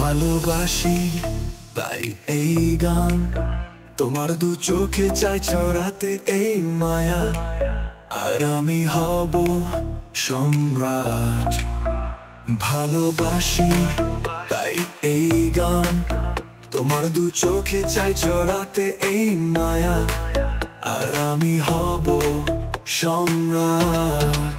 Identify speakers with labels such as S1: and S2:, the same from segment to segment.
S1: ভালোবাসি তাই এই গান, তোমার দু চোখে চাই ছড়াতে এই মায়া। আর আমি হব সম্রাট। ভালোবাসি তাই এই গান, তোমার দু চোখে চাই ছড়াতে এই মায়া। আর আমি হব সম্রাট।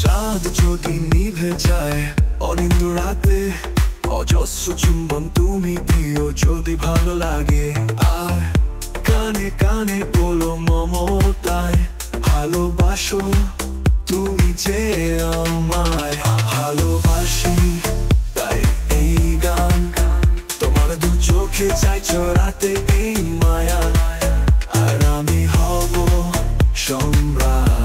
S1: চাঁদ যদি নিভে যায় অনিন্দ রাতে, অজস্র চুম্বন তুমি দিও যদি ভালো লাগে। আর কানে কানে বলো মমতায় ভালোবাসো তুমি যে আমায়। ভালোবাসি তাই এই গান, তোমার দু চোখে চাই ছড়াতে এই মায়া। আর আমি হব সম্রাট।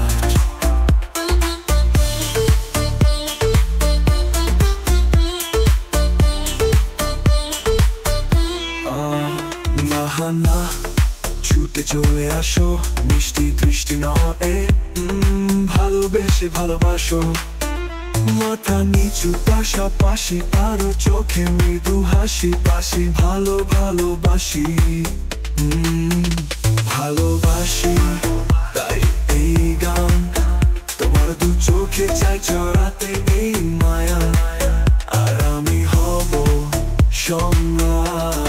S1: না ছুটে চলে আসো, মিষ্টি দৃষ্টি নয় ভালোবেসে ভালোবাসো। মাথা নিচু পাশাপাশি, আরো চোখে মৃদু হাসি, পাশি ভালো ভালোবাসি। ভালোবাসি তাই এই গান, তোমার দু চোখে চাই ছড়াতে এই মায়া। আর আমি হব সম্রাট।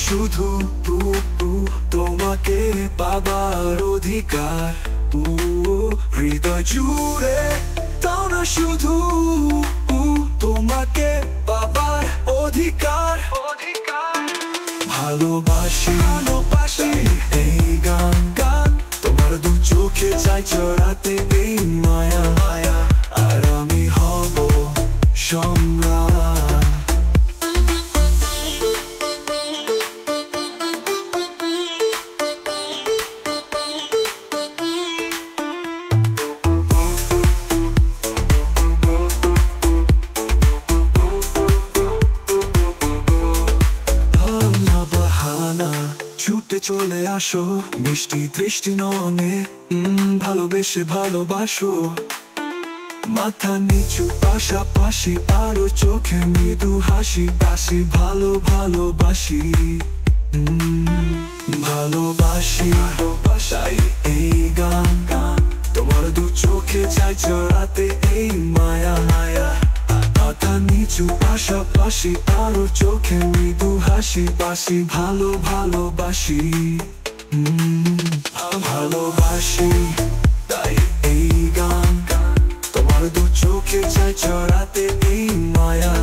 S1: শুধু তোমাকে পাবার অধিকার। হৃদয় জুড়ে দাও না শুধু তোমাকে পাবার অধিকার। ভালোবাসি ভালোবাসি এই গান, গান তোমার দু চোখে চাই ছড়াতে এই মায়া। আর আমি হব সম্রাট। ছুটে চলে আসো, মিষ্টি দৃষ্টি ননে ভালোবেসে ভালোবাসো। মাথা নিচু পাশাপাশি, আরো চোখে মৃদু হাসি, পাশি ভালো ভালোবাসি। ভালোবাসি ভালোবাসাই এই গান, গান তোমার দু চোখে চাই ছড়াতে এই মায়া। মাথা নিচু পাশাপাশি, আরো চোখে মৃদু হাসি, পাশি ভালো ভালোবাসি। ভালোবাসি তাই এই গান, তোমার দু চোখে চাই ছড়াতে এই মায়া।